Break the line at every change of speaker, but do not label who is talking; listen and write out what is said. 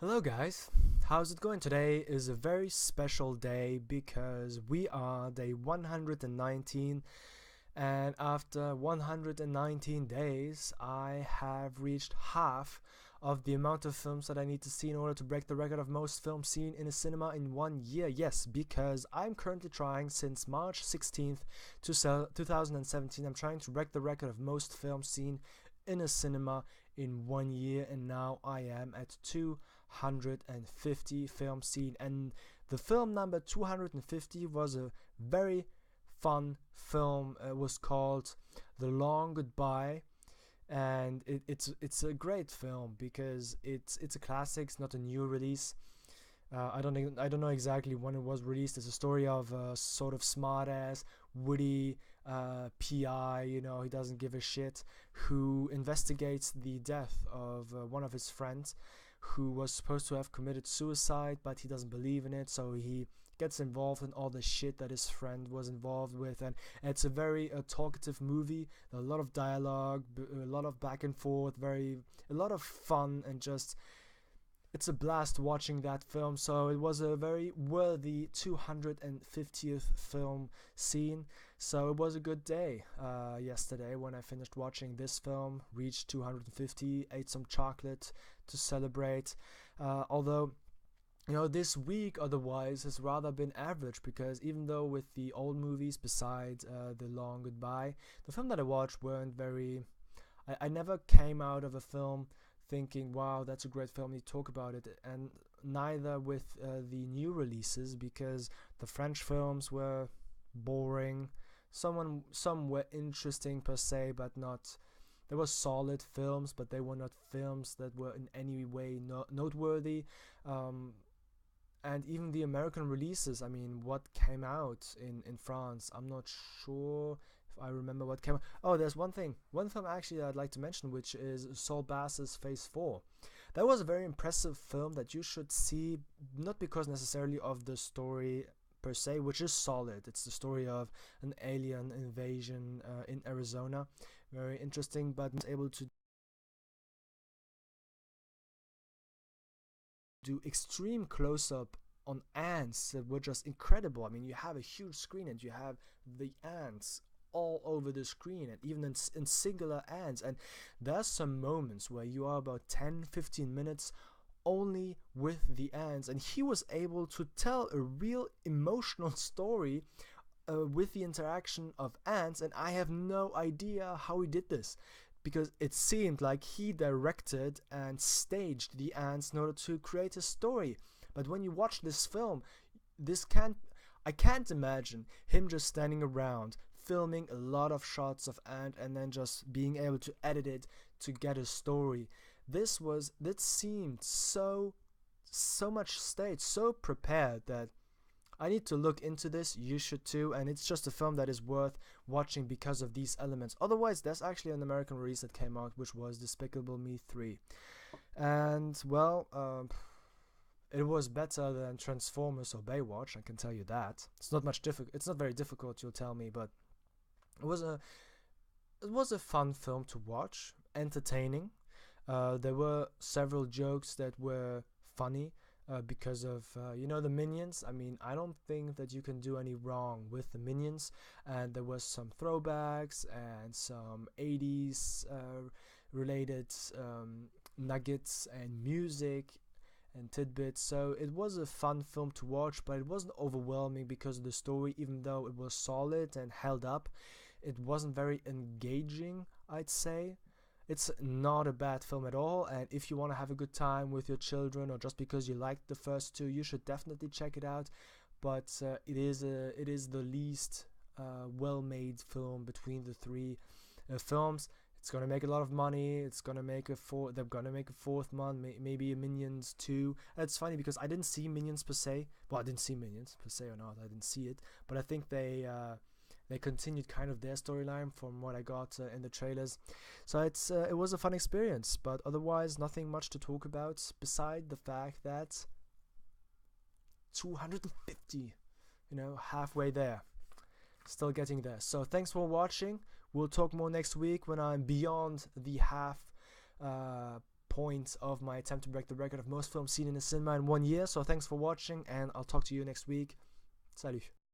Hello, guys. How's it going? Today is a very special day because we are day 119, and after 119 days, I have reached half of the amount of films that I need to see in order to break the record of most films seen in a cinema in 1 year. Yes, because I'm currently trying since March 16th to 2017. I'm trying to break the record of most films seen in a cinema in 1 year, and now I am at 250 films seen. And the film number 250 was a very fun film. It was called The Long Goodbye, and it's a great film because it's a classic. It's not a new release. I don't know exactly when it was released. It's a story of a sort of smart ass, witty PI. He doesn't give a shit, who investigates the death of one of his friends, who was supposed to have committed suicide, but he doesn't believe in it. So he gets involved in all the shit that his friend was involved with, and it's a very talkative movie. A lot of dialogue, a lot of back and forth, a lot of fun, and just it's a blast watching that film. So it was a very worthy 250th film scene. So it was a good day yesterday when I finished watching this film, reached 250, ate some chocolate to celebrate. Although, this week otherwise has rather been average, because even though with the old movies besides The Long Goodbye, the film that I watched weren't very... I never came out of a film thinking, wow, that's a great film, you talk about it. And neither with the new releases, because the French films were boring. Some were interesting per se, but not... They were solid films, but they were not films that were in any way noteworthy. And even the American releases, I mean, what came out in France, I'm not sure if I remember what came out. Oh, there's one film actually I'd like to mention, which is Saul Bass's Phase 4. That was a very impressive film that you should see, not because necessarily of the story per se, which is solid. It's the story of an alien invasion in Arizona. Very interesting, but able to do extreme close-up on ants that were just incredible. I mean, you have a huge screen and you have the ants all over the screen, and even in singular ants, and there's some moments where you are about 10-15 minutes only with the ants, and he was able to tell a real emotional story with the interaction of ants. And I have no idea how he did this, because it seemed like he directed and staged the ants in order to create a story. But when you watch this film, I can't imagine him just standing around filming a lot of shots of ant and then just being able to edit it to get a story. This seemed so much staged, so prepared, that I need to look into this. You should too, and it's just a film that is worth watching because of these elements. Otherwise, there's actually an American release that came out, which was Despicable Me 3. And, well, it was better than Transformers or Baywatch, I can tell you that. It's not very difficult, you'll tell me, but it was a fun film to watch, entertaining. There were several jokes that were funny, because of the Minions. I mean, I don't think that you can do any wrong with the Minions, and there was some throwbacks and some 80s related nuggets and music and tidbits. So it was a fun film to watch, but it wasn't overwhelming because of the story. Even though it was solid and held up, it wasn't very engaging, I'd say. It's not a bad film at all, and if you want to have a good time with your children, or just because you liked the first two, you should definitely check it out. But it is the least well-made film between the three films. It's gonna make a lot of money. They're gonna make a fourth one, maybe a Minions 2. It's funny because I didn't see Minions per se. Well, I didn't see Minions per se or not. I didn't see it, but I think they continued kind of their storyline from what I got in the trailers. So it was a fun experience, but otherwise nothing much to talk about beside the fact that 250, halfway there, still getting there. So thanks for watching. We'll talk more next week when I'm beyond the half point of my attempt to break the record of most films seen in the cinema in 1 year. So thanks for watching, and I'll talk to you next week. Salut.